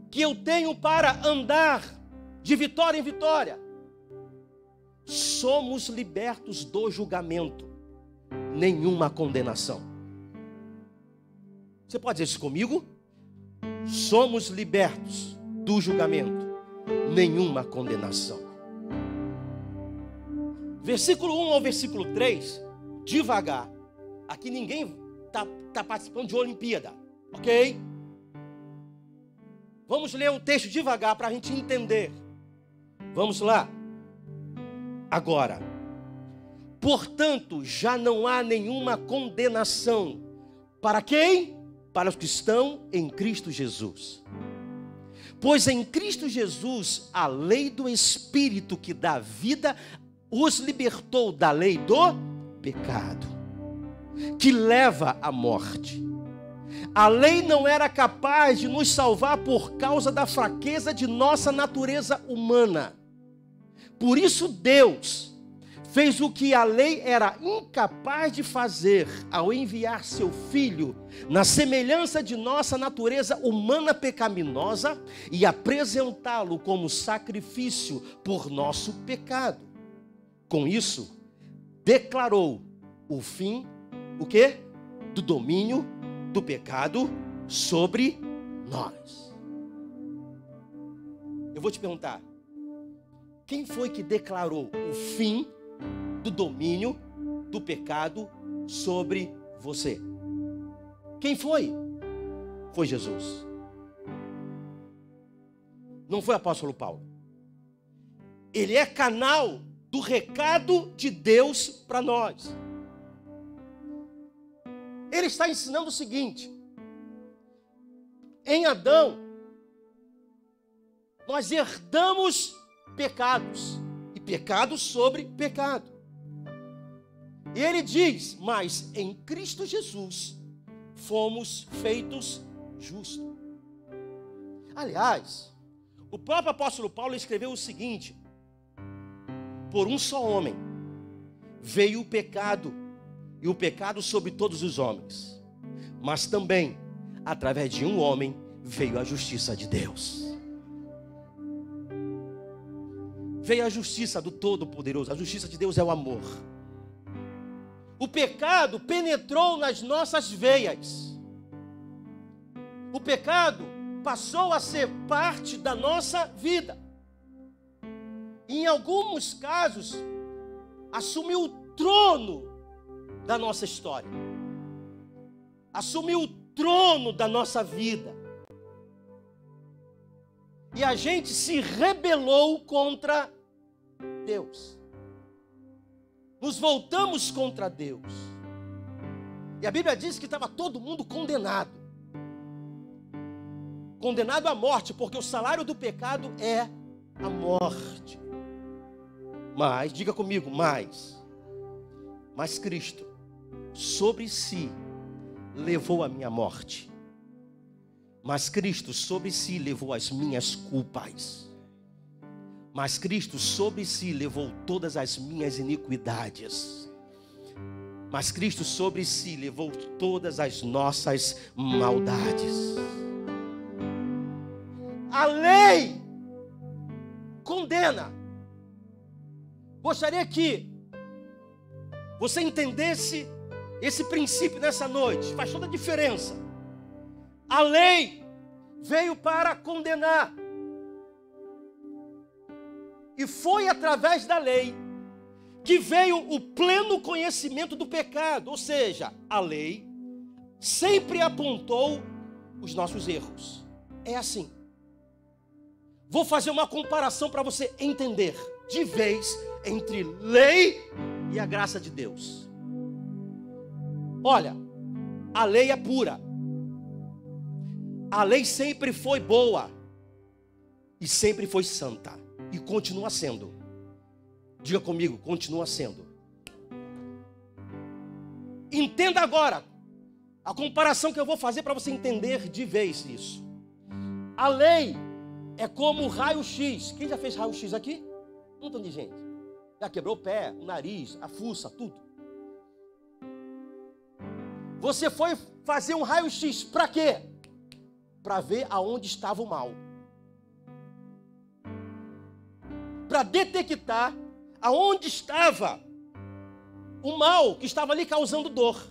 que eu tenho para andar de vitória em vitória. Somos libertos do julgamento, nenhuma condenação. Você pode dizer isso comigo? Somos libertos do julgamento, nenhuma condenação. Versículo 1 ao versículo 3, devagar. Aqui ninguém está participando de Olimpíada, ok? Vamos ler o texto devagar para a gente entender. Vamos lá. Agora, portanto, já não há nenhuma condenação. Para quem? Para os que estão em Cristo Jesus. Pois em Cristo Jesus, a lei do Espírito que dá vida, os libertou da lei do pecado, que leva à morte. A lei não era capaz de nos salvar por causa da fraqueza de nossa natureza humana. Por isso Deus fez o que a lei era incapaz de fazer ao enviar seu Filho na semelhança de nossa natureza humana pecaminosa e apresentá-lo como sacrifício por nosso pecado. Com isso, declarou o fim, o quê? Do domínio do pecado sobre nós. Eu vou te perguntar, quem foi que declarou o fim do domínio do pecado sobre você? Quem foi? Foi Jesus. Não foi o apóstolo Paulo. Ele é canal do recado de Deus para nós. Ele está ensinando o seguinte: em Adão, nós herdamos pecados, e pecados sobre pecado. E ele diz, mas em Cristo Jesus fomos feitos justos. Aliás, o próprio apóstolo Paulo escreveu o seguinte: por um só homem veio o pecado, e o pecado sobre todos os homens. Mas também, através de um homem, veio a justiça de Deus. Veio a justiça do Todo-Poderoso. A justiça de Deus é o amor. O pecado penetrou nas nossas veias. O pecado passou a ser parte da nossa vida. E em alguns casos, assumiu o trono da nossa história. Assumiu o trono da nossa vida. E a gente se rebelou contra Deus. Nos voltamos contra Deus. E a Bíblia diz que estava todo mundo condenado. Condenado à morte, porque o salário do pecado é a morte. Mas, diga comigo, mas Cristo sobre si levou a minha morte. Mas Cristo sobre si levou as minhas culpas. Mas Cristo sobre si levou todas as minhas iniquidades. Mas Cristo sobre si levou todas as nossas maldades. A lei condena. Gostaria que você entendesse esse princípio nessa noite. Faz toda a diferença. A lei veio para condenar. E foi através da lei que veio o pleno conhecimento do pecado. Ou seja, a lei sempre apontou os nossos erros. É assim. Vou fazer uma comparação para você entender de vez entre lei e a graça de Deus. Olha, a lei é pura. A lei sempre foi boa. E sempre foi santa. E continua sendo. Diga comigo, continua sendo. Entenda agora a comparação que eu vou fazer para você entender de vez isso. A lei é como o raio-x. Quem já fez raio-x aqui? Um montão de gente. Já quebrou o pé, o nariz, a fuça, tudo. Você foi fazer um raio-x para quê? Para ver aonde estava o mal. para detectar aonde estava o mal que estava ali causando dor.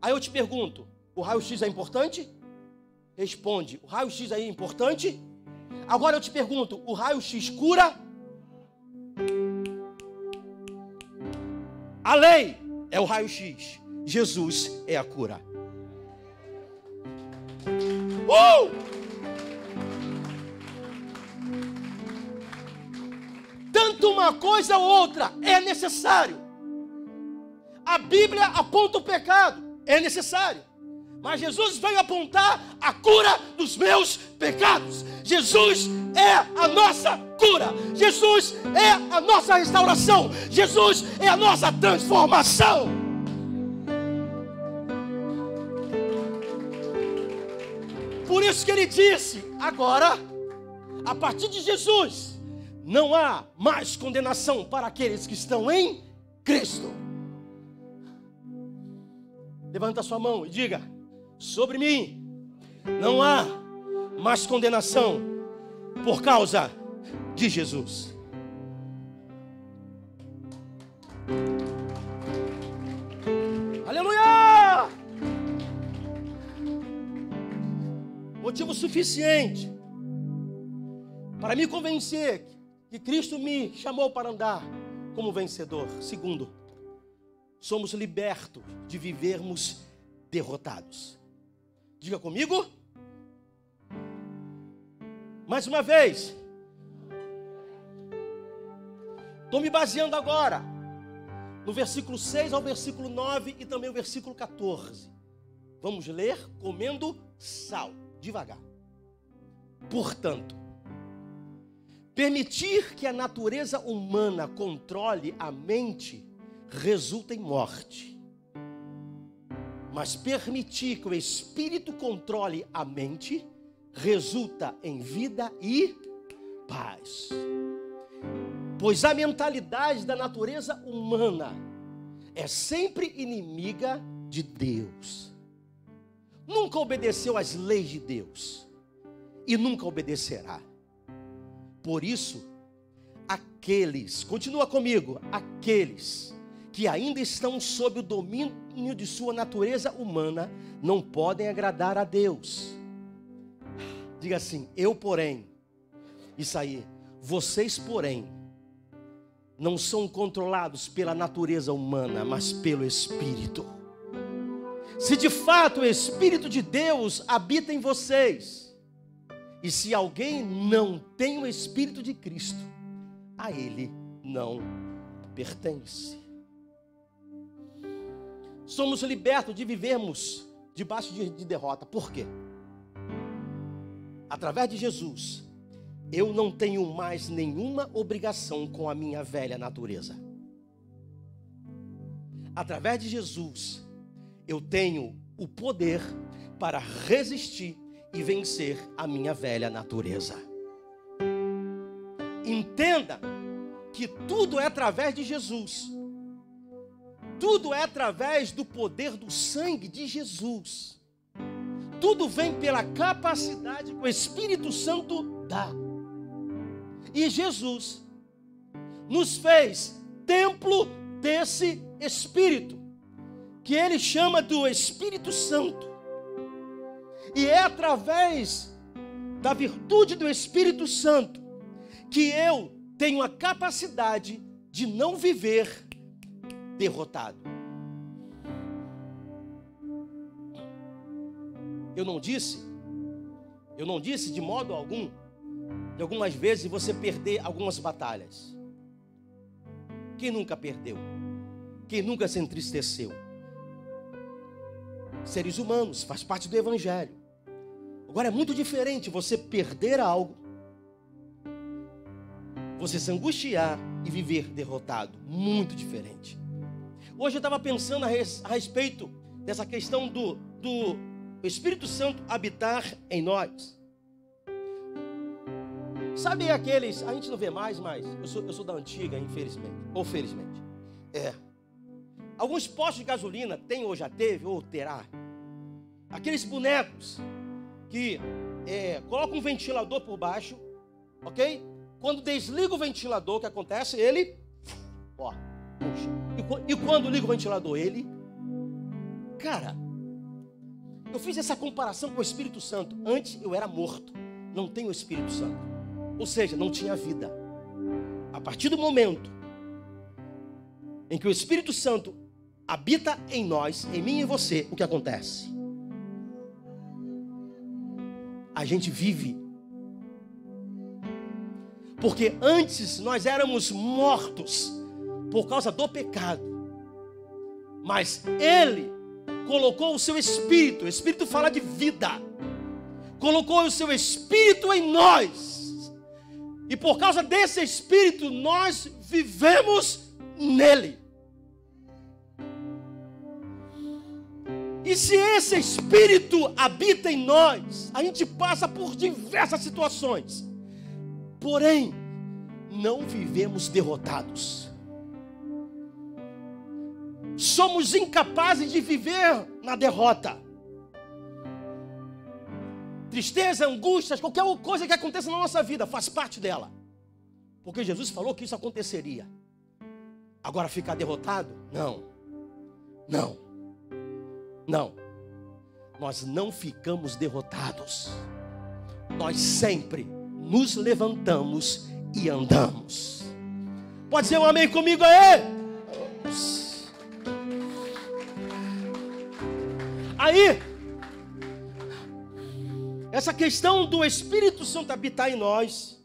Aí eu te pergunto, o raio-x é importante? Responde, o raio-x aí é importante? Agora eu te pergunto, o raio-x cura? A lei é o raio-x, Jesus é a cura. Tanto uma coisa ou outra é necessário. A Bíblia aponta o pecado, é necessário. Mas Jesus veio apontar a cura dos meus pecados. Jesus é a nossa cura. Jesus é a nossa restauração. Jesus é a nossa transformação. Por isso que ele disse, agora, a partir de Jesus, não há mais condenação para aqueles que estão em Cristo. Levanta a sua mão e diga, sobre mim não há mais condenação por causa de Jesus. Aleluia! Motivo suficiente para me convencer que Cristo me chamou para andar como vencedor. Segundo, somos libertos de vivermos derrotados. Diga comigo. Mais uma vez. Estou me baseando agora no versículo 6 ao versículo 9 e também o versículo 14. Vamos ler comendo sal, devagar. Portanto, permitir que a natureza humana controle a mente resulta em morte. Mas permitir que o Espírito controle a mente resulta em vida e paz. Pois a mentalidade da natureza humana é sempre inimiga de Deus. Nunca obedeceu às leis de Deus e nunca obedecerá. Por isso, continua comigo, aqueles que ainda estão sob o domínio de sua natureza humana, não podem agradar a Deus. Diga assim, eu porém, isso aí, vocês porém, não são controlados pela natureza humana, mas pelo Espírito. Se de fato o Espírito de Deus habita em vocês, e se alguém não tem o Espírito de Cristo, a ele não pertence. Somos libertos de vivermos debaixo de derrota. Por quê? Através de Jesus, eu não tenho mais nenhuma obrigação com a minha velha natureza. Através de Jesus, eu tenho o poder para resistir e vencer a minha velha natureza. Entenda que tudo é através de Jesus. Tudo é através do poder do sangue de Jesus. Tudo vem pela capacidade que o Espírito Santo dá. E Jesus nos fez templo desse Espírito, que ele chama do Espírito Santo. E é através da virtude do Espírito Santo que eu tenho a capacidade de não viver derrotado. Eu não disse de modo algum, de algumas vezes você perder algumas batalhas. Quem nunca perdeu? Quem nunca se entristeceu? Seres humanos, faz parte do Evangelho. Agora é muito diferente você perder algo, você se angustiar e viver derrotado. Muito diferente. Hoje eu estava pensando a respeito dessa questão do Espírito Santo habitar em nós. Sabe aqueles, a gente não vê mais, mas eu sou da antiga, infelizmente, ou felizmente. Alguns postos de gasolina tem ou já teve ou terá aqueles bonecos que colocam um ventilador por baixo, ok? Quando desliga o ventilador, o que acontece? Ele, ó, puxa. E quando liga o ventilador, ele... Cara, eu fiz essa comparação com o Espírito Santo. Antes eu era morto, não tenho o Espírito Santo. Ou seja, não tinha vida. A partir do momento em que o Espírito Santo habita em nós, em mim e em você, o que acontece? A gente vive. Porque antes nós éramos mortos por causa do pecado. Mas Ele colocou o seu Espírito. O Espírito fala de vida. Colocou o seu Espírito em nós. E por causa desse Espírito nós vivemos nele. E se esse Espírito habita em nós, a gente passa por diversas situações. Porém, não vivemos derrotados. Somos incapazes de viver na derrota. Tristeza, angústias, qualquer coisa que aconteça na nossa vida faz parte dela. Porque Jesus falou que isso aconteceria. Agora ficar derrotado? Não. Não. Não. Nós não ficamos derrotados. Nós sempre nos levantamos e andamos. Pode dizer um amém comigo aí? Aí, essa questão do Espírito Santo habitar em nós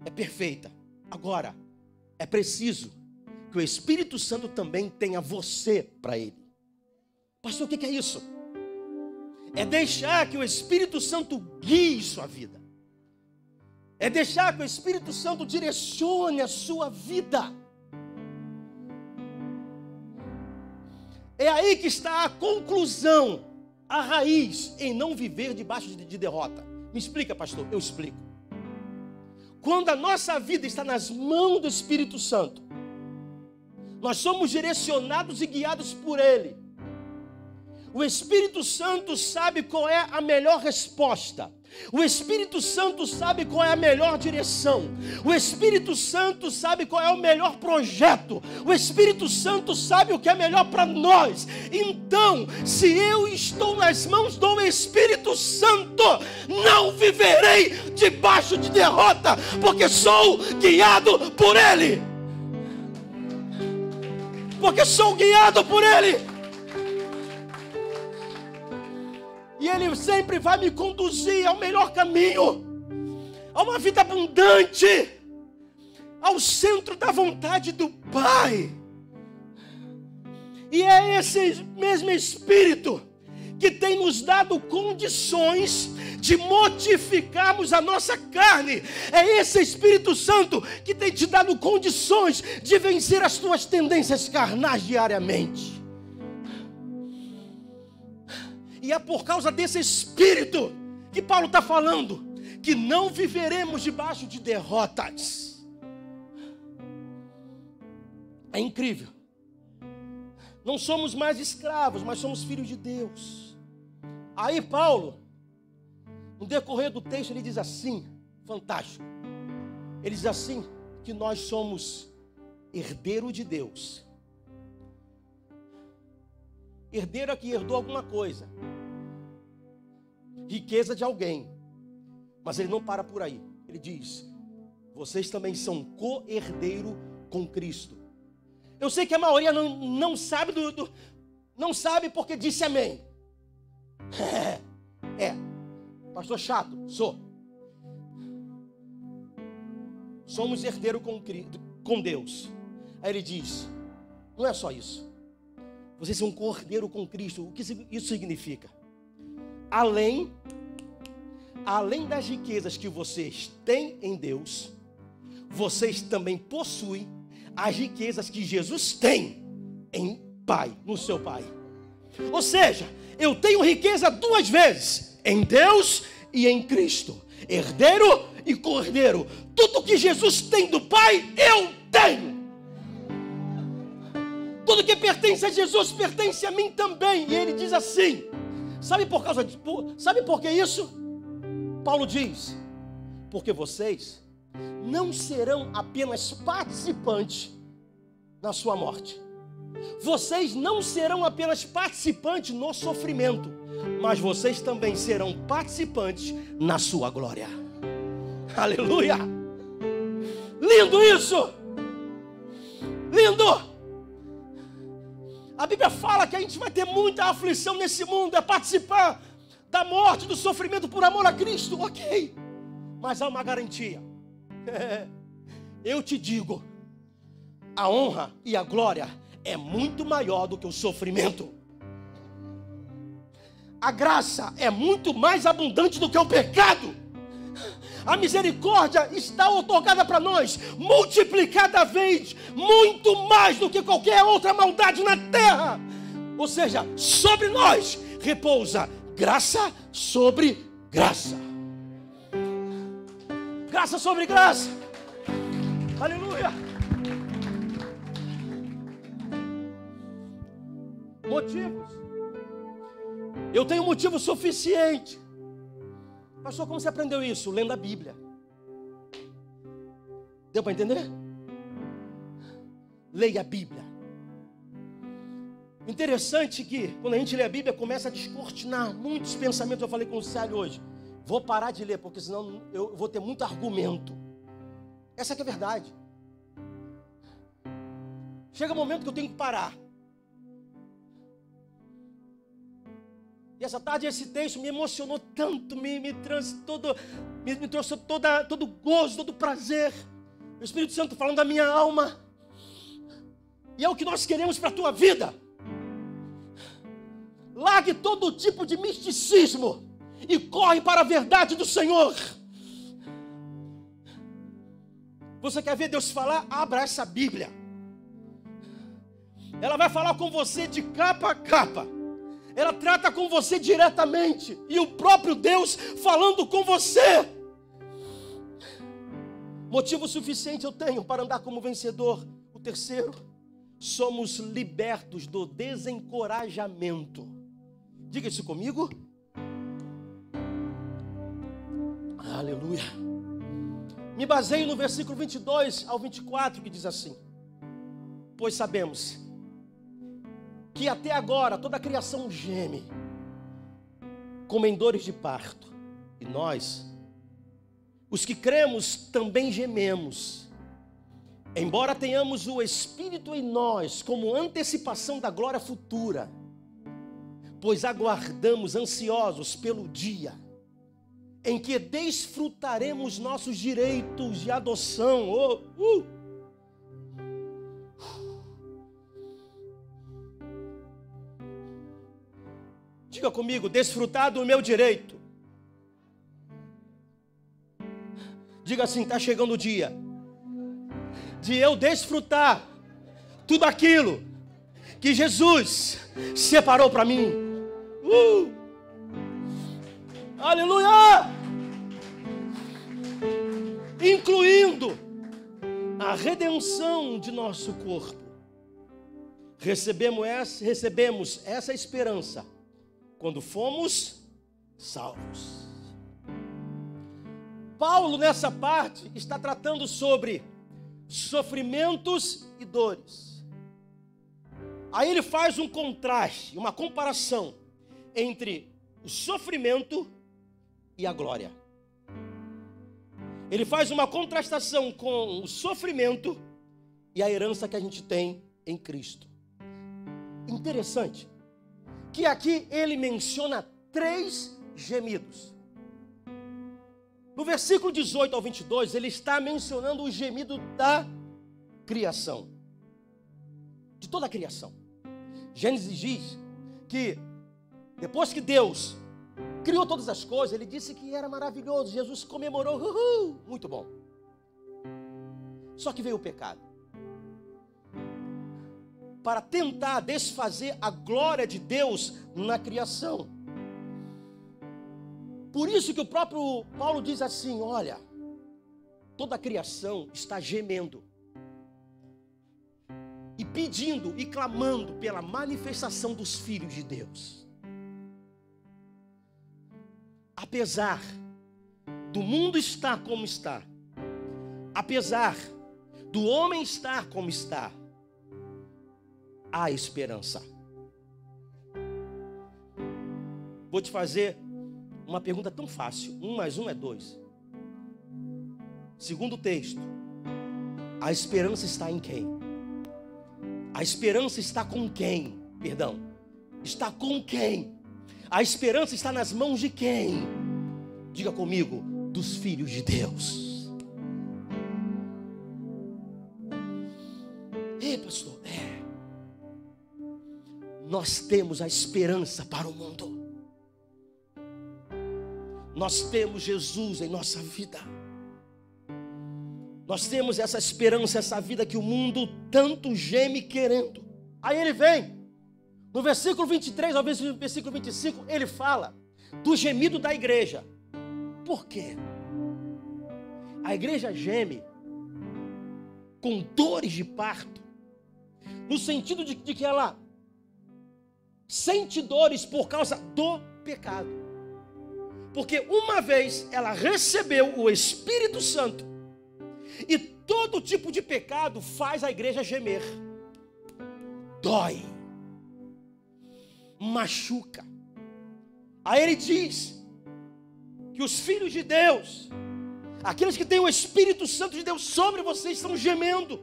é perfeita. Agora, é preciso que o Espírito Santo também tenha você para ele. Pastor, o que é isso? É deixar que o Espírito Santo guie sua vida. É deixar que o Espírito Santo direcione a sua vida. É aí que está a conclusão, a raiz em não viver debaixo de derrota. Me explica, pastor? Eu explico. Quando a nossa vida está nas mãos do Espírito Santo, nós somos direcionados e guiados por Ele. O Espírito Santo sabe qual é a melhor resposta. O Espírito Santo sabe qual é a melhor direção. O Espírito Santo sabe qual é o melhor projeto. O Espírito Santo sabe o que é melhor para nós. Então, se eu estou nas mãos do Espírito Santo, não viverei debaixo de derrota, porque sou guiado por Ele. Porque sou guiado por Ele. E Ele sempre vai me conduzir ao melhor caminho, a uma vida abundante, ao centro da vontade do Pai. E é esse mesmo Espírito que tem nos dado condições de mortificarmos a nossa carne. É esse Espírito Santo que tem te dado condições de vencer as tuas tendências carnais diariamente. E é por causa desse Espírito que Paulo está falando, que não viveremos debaixo de derrotas. É incrível. Não somos mais escravos, mas somos filhos de Deus. Aí Paulo, no decorrer do texto, ele diz assim, fantástico. Ele diz assim, que nós somos herdeiro de Deus. Herdeiro é que herdou alguma coisa. Riqueza de alguém. Mas ele não para por aí. Ele diz, vocês também são co-herdeiro com Cristo. Eu sei que a maioria não sabe não sabe porque disse amém. Pastor chato, sou. Somos herdeiro com Deus. Aí ele diz, não é só isso. Vocês são co-herdeiro com Cristo. O que isso significa? Além das riquezas que vocês têm em Deus, vocês também possuem as riquezas que Jesus tem em Pai, no seu Pai. Ou seja, eu tenho riqueza duas vezes, em Deus e em Cristo. Herdeiro e co-herdeiro. Tudo que Jesus tem do Pai, eu tenho. Tudo que pertence a Jesus pertence a mim também. E ele diz assim, sabe por que isso? Paulo diz, porque vocês não serão apenas participantes na sua morte. Vocês não serão apenas participantes no sofrimento, mas vocês também serão participantes na sua glória. Aleluia! Lindo isso! Lindo! A Bíblia fala que a gente vai ter muita aflição nesse mundo, é participar da morte, do sofrimento por amor a Cristo, ok. Mas há uma garantia. Eu te digo, a honra e a glória é muito maior do que o sofrimento. A graça é muito mais abundante do que o pecado. A misericórdia está otorgada para nós, multiplicada vez, muito mais do que qualquer outra maldade na terra. Ou seja, sobre nós repousa graça sobre graça. Graça sobre graça. Aleluia. Motivos. Eu tenho motivo suficiente. Pastor, como você aprendeu isso? Lendo a Bíblia. Deu para entender? Leia a Bíblia. Interessante que quando a gente lê a Bíblia começa a descortinar muitos pensamentos. Eu falei com o Célio hoje. Vou parar de ler, porque senão eu vou ter muito argumento. Essa que é a verdade. Chega um momento que eu tenho que parar. E essa tarde esse texto me emocionou tanto, me trouxe todo gozo, todo prazer. O Espírito Santo falando da minha alma. E é o que nós queremos para a tua vida. Largue todo tipo de misticismo e corre para a verdade do Senhor. Você quer ver Deus falar? Abra essa Bíblia. Ela vai falar com você de capa a capa. Ela trata com você diretamente. E o próprio Deus falando com você. Motivo suficiente eu tenho para andar como vencedor. O terceiro, somos libertos do desencorajamento. Diga isso comigo. Aleluia. Me baseio no versículo 22 ao 24 que diz assim: pois sabemos que até agora toda a criação geme, como em dores de parto. E nós, os que cremos, também gememos, embora tenhamos o Espírito em nós, como antecipação da glória futura, pois aguardamos ansiosos pelo dia em que desfrutaremos nossos direitos de adoção. Diga comigo, desfrutar do meu direito. Diga assim, está chegando o dia de eu desfrutar tudo aquilo que Jesus separou para mim. Aleluia! Incluindo a redenção de nosso corpo. Recebemos essa esperança quando fomos salvos. Paulo, nessa parte, está tratando sobre sofrimentos e dores. Aí ele faz um contraste, uma comparação entre o sofrimento e a glória. Ele faz uma contrastação com o sofrimento e a herança que a gente tem em Cristo. Interessante que aqui ele menciona 3 gemidos. No versículo 18 ao 22, ele está mencionando o gemido da criação. De toda a criação. Gênesis diz que depois que Deus criou todas as coisas, ele disse que era maravilhoso. Jesus comemorou, muito bom. Só que veio o pecado. Para tentar desfazer a glória de Deus na criação. Por isso que o próprio Paulo diz assim, olha, toda a criação está gemendo e pedindo e clamando pela manifestação dos filhos de Deus. Apesar do mundo estar como está, apesar do homem estar como está, há esperança. Vou te fazer uma pergunta tão fácil. 1 mais 1 é 2. Segundo o texto, a esperança está em quem? A esperança está com quem? Perdão. Está com quem? A esperança está nas mãos de quem? Diga comigo, dos filhos de Deus. Ei, pastor, nós temos a esperança para o mundo. Nós temos Jesus em nossa vida. Nós temos essa esperança, essa vida que o mundo tanto geme querendo. Aí ele vem, no versículo 23 ao versículo 25, ele fala do gemido da igreja. Por quê? A igreja geme com dores de parto, no sentido de que ela sente dores por causa do pecado. Porque uma vez ela recebeu o Espírito Santo, e todo tipo de pecado faz a igreja gemer. Dói, machuca. Aí ele diz que os filhos de Deus, aqueles que têm o Espírito Santo de Deus sobre vocês, estão gemendo,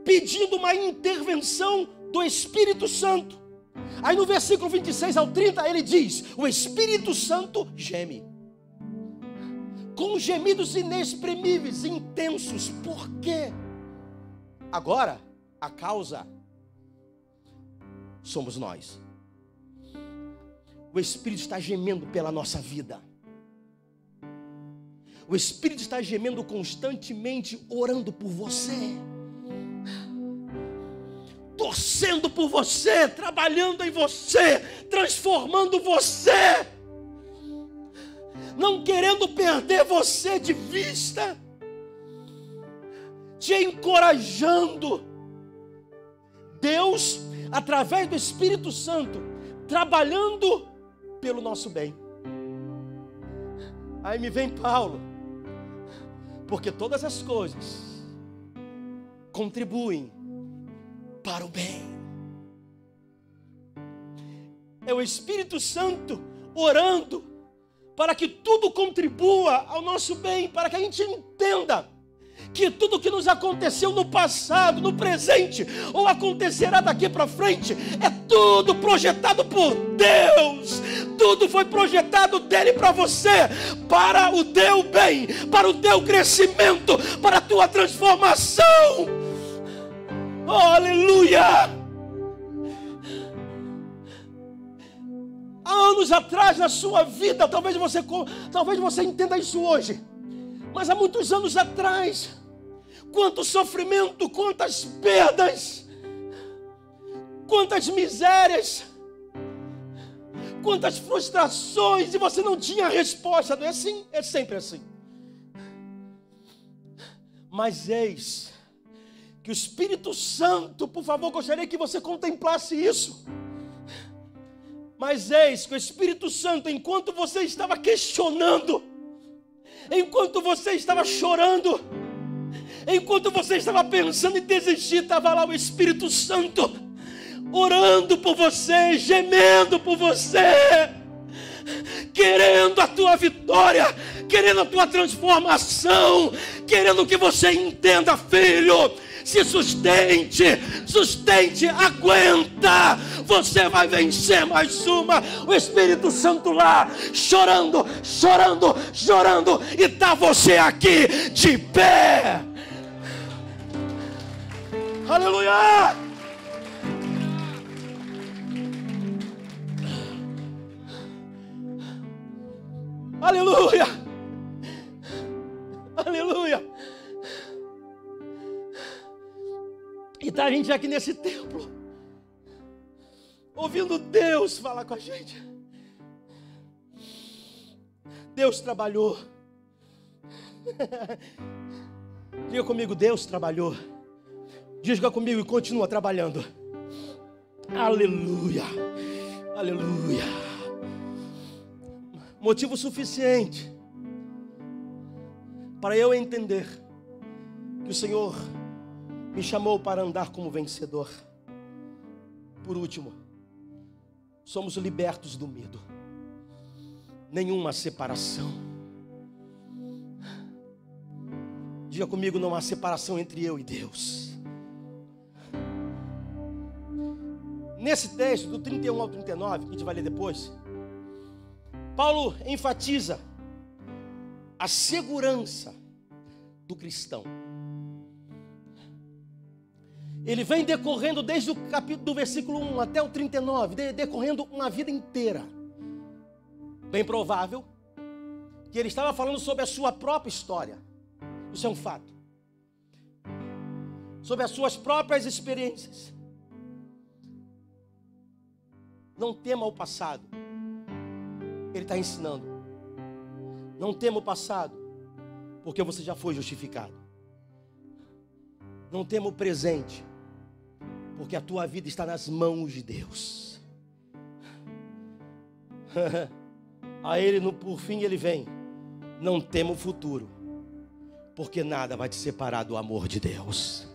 pedindo uma intervenção do Espírito Santo. Aí no versículo 26 ao 30 ele diz: o Espírito Santo geme com gemidos inexprimíveis, intensos. Por quê? Agora a causa somos nós. O Espírito está gemendo pela nossa vida. O Espírito está gemendo constantemente, orando por você, torcendo por você, trabalhando em você, transformando você, não querendo perder você de vista, te encorajando. Deus, através do Espírito Santo, trabalhando pelo nosso bem. Aí me vem Paulo, porque todas as coisas contribuem para o bem. É o Espírito Santo orando para que tudo contribua ao nosso bem, para que a gente entenda que tudo que nos aconteceu no passado, no presente, ou acontecerá daqui para frente, é tudo projetado por Deus. Tudo foi projetado dele para você, para o teu bem, para o teu crescimento, para a tua transformação. Oh, aleluia! Há anos atrás na sua vida, talvez você entenda isso hoje, mas há muitos anos atrás, quanto sofrimento, quantas perdas, quantas misérias, quantas frustrações, e você não tinha resposta. Não é assim? É sempre assim. Mas eis que o Espírito Santo, por favor, gostaria que você contemplasse isso. Mas eis que o Espírito Santo, enquanto você estava questionando, enquanto você estava chorando, enquanto você estava pensando em desistir, estava lá o Espírito Santo orando por você, gemendo por você, querendo a tua vitória, querendo a tua transformação, querendo que você entenda, filho, se sustente, aguenta, você vai vencer mais uma. O Espírito Santo lá, chorando, e está você aqui de pé. Aleluia! Aleluia! Aleluia! E está a gente aqui nesse templo, ouvindo Deus falar com a gente. Deus trabalhou. Diga comigo, Deus trabalhou. Diga comigo e continua trabalhando. Aleluia, aleluia. Motivo suficiente para eu entender que o Senhor me chamou para andar como vencedor. Por último, somos libertos do medo. Nenhuma separação. Diga comigo, não há separação entre eu e Deus. Nesse texto, do 31 ao 39, que a gente vai ler depois, Paulo enfatiza a segurança do cristão. Ele vem decorrendo desde o capítulo do versículo 1 até o 39, decorrendo uma vida inteira. Bem provável que ele estava falando sobre a sua própria história. Isso é um fato. Sobre as suas próprias experiências. Não tema o passado. Ele está ensinando. Não tema o passado, porque você já foi justificado. Não tema o presente, porque a tua vida está nas mãos de Deus. A Ele, por fim, Ele vem. Não tema o futuro, porque nada vai te separar do amor de Deus.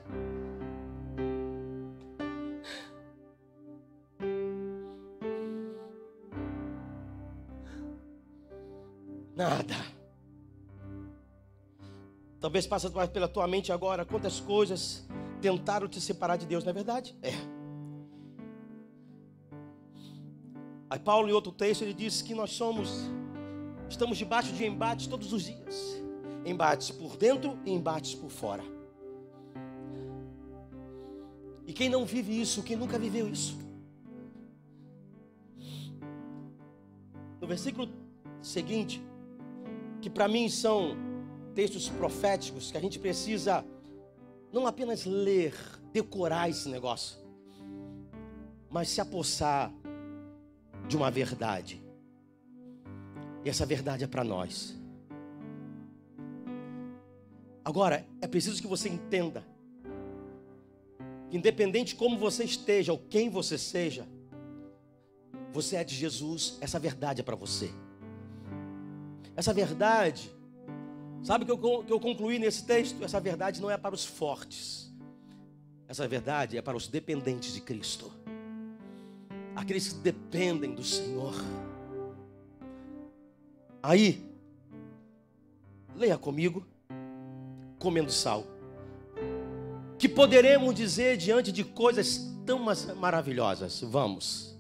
Nada. Talvez passe pela tua mente agora quantas coisas tentaram te separar de Deus, não é verdade? É. Aí Paulo, em outro texto, ele diz que nós estamos debaixo de embates todos os dias. Embates por dentro e embates por fora. E quem não vive isso, quem nunca viveu isso? No versículo seguinte, que para mim são textos proféticos, que a gente precisa não apenas ler, decorar esse negócio, mas se apossar de uma verdade. E essa verdade é para nós. Agora, é preciso que você entenda que independente de como você esteja ou quem você seja, você é de Jesus, essa verdade é para você. Essa verdade, sabe o que eu concluí nesse texto? Essa verdade não é para os fortes. Essa verdade é para os dependentes de Cristo. Aqueles que dependem do Senhor. Aí, leia comigo, comendo sal. Que poderemos dizer diante de coisas tão maravilhosas? Vamos,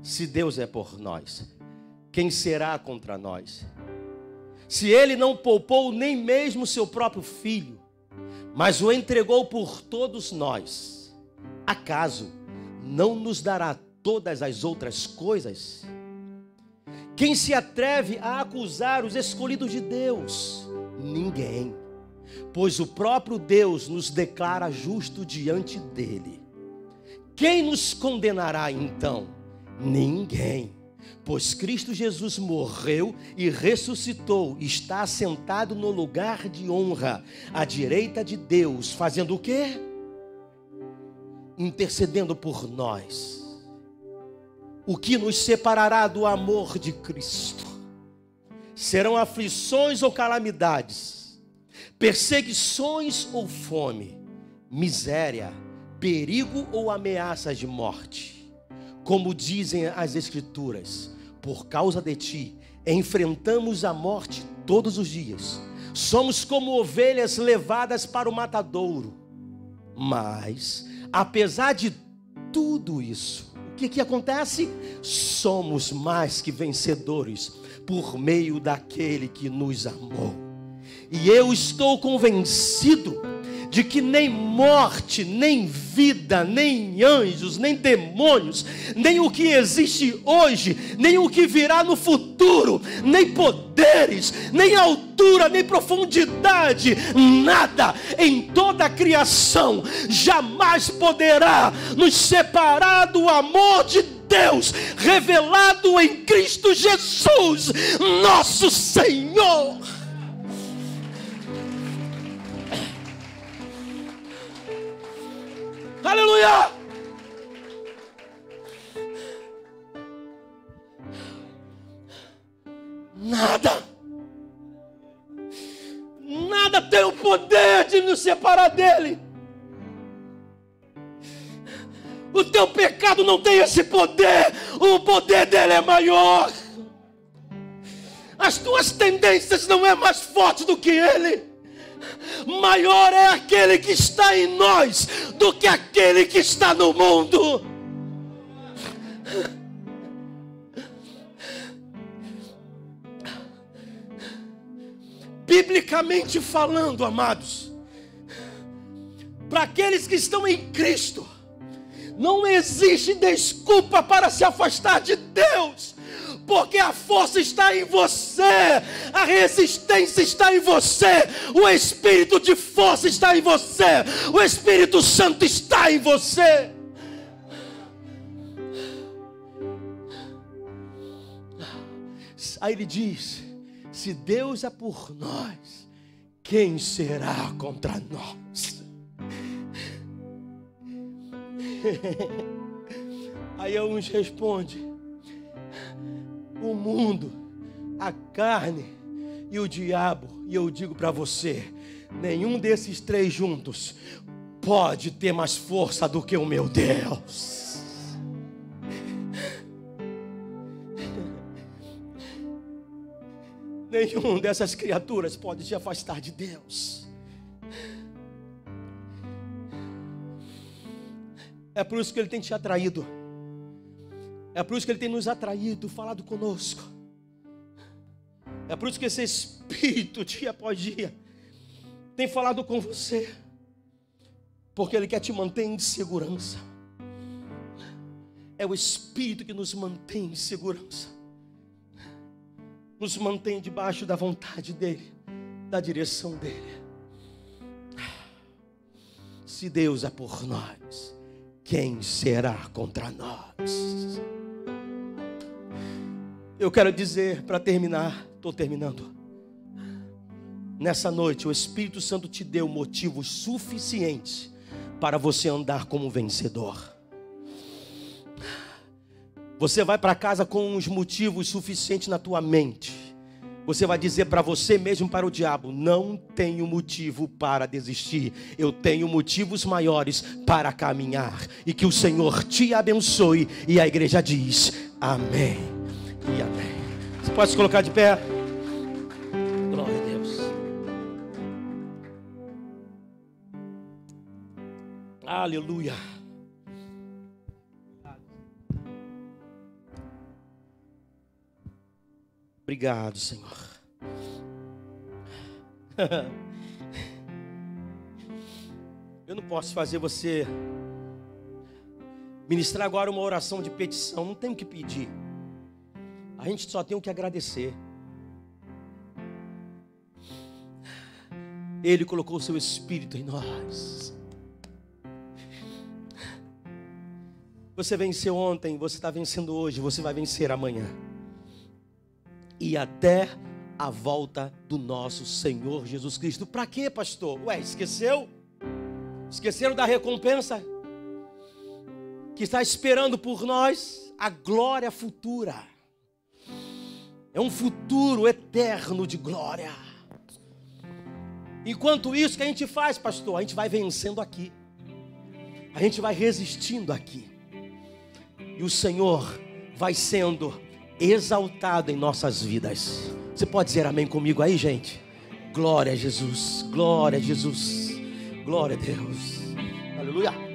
se Deus é por nós, quem será contra nós? Se Ele não poupou nem mesmo seu próprio Filho, mas o entregou por todos nós, acaso não nos dará todas as outras coisas? Quem se atreve a acusar os escolhidos de Deus? Ninguém, pois o próprio Deus nos declara justo diante dele. Quem nos condenará então? Ninguém. Pois Cristo Jesus morreu e ressuscitou, está assentado no lugar de honra, à direita de Deus, fazendo o quê? Intercedendo por nós. O que nos separará do amor de Cristo? Serão aflições ou calamidades, perseguições ou fome, miséria, perigo ou ameaças de morte. Como dizem as Escrituras, por causa de ti, enfrentamos a morte todos os dias. Somos como ovelhas levadas para o matadouro. Mas, apesar de tudo isso, o que acontece? Somos mais que vencedores por meio daquele que nos amou. E eu estou convencido de que nem morte, nem vida, nem anjos, nem demônios, nem o que existe hoje, nem o que virá no futuro, nem poderes, nem altura, nem profundidade, nada em toda a criação jamais poderá nos separar do amor de Deus revelado em Cristo Jesus, nosso Senhor. Aleluia! nada tem o poder de nos separar dele. O teu pecado não tem esse poder. O poder dele é maior. As tuas tendências não é mais forte do que ele. Maior é aquele que está em nós do que aquele que está no mundo. Biblicamente falando, amados, para aqueles que estão em Cristo, não existe desculpa para se afastar de Deus, porque a força está em você, a resistência está em você, o Espírito de força está em você, o Espírito Santo está em você. Aí ele diz: se Deus é por nós, quem será contra nós? Aí uns responde: o mundo, a carne e o diabo. E eu digo para você: nenhum desses três juntos pode ter mais força do que o meu Deus. Nenhum dessas criaturas pode te afastar de Deus. É por isso que Ele tem te atraído. É por isso que Ele tem nos atraído, falado conosco. É por isso que esse Espírito, dia após dia, tem falado com você. Porque Ele quer te manter em segurança. É o Espírito que nos mantém em segurança. Nos mantém debaixo da vontade dEle, da direção dEle. Se Deus é por nós, quem será contra nós? Eu quero dizer, para terminar, estou terminando. Nessa noite, o Espírito Santo te deu motivos suficientes para você andar como vencedor. Você vai para casa com uns motivos suficientes na tua mente. Você vai dizer para você mesmo, para o diabo: não tenho motivo para desistir. Eu tenho motivos maiores para caminhar. E que o Senhor te abençoe. E a igreja diz: amém e amém. Você pode se colocar de pé? Glória a Deus. Aleluia. Obrigado, Senhor. Eu não posso fazer você ministrar agora uma oração de petição. Não tenho que pedir. A gente só tem o que agradecer. Ele colocou o seu Espírito em nós. Você venceu ontem, você está vencendo hoje, você vai vencer amanhã. E até a volta do nosso Senhor Jesus Cristo. Para quê, pastor? Ué, esqueceu? Esqueceram da recompensa que está esperando por nós? A glória futura. É um futuro eterno de glória. Enquanto isso, o que a gente faz, pastor? A gente vai vencendo aqui. A gente vai resistindo aqui. E o Senhor vai sendo exaltado em nossas vidas. Você pode dizer amém comigo aí, gente? Glória a Jesus, glória a Jesus, glória a Deus. Aleluia.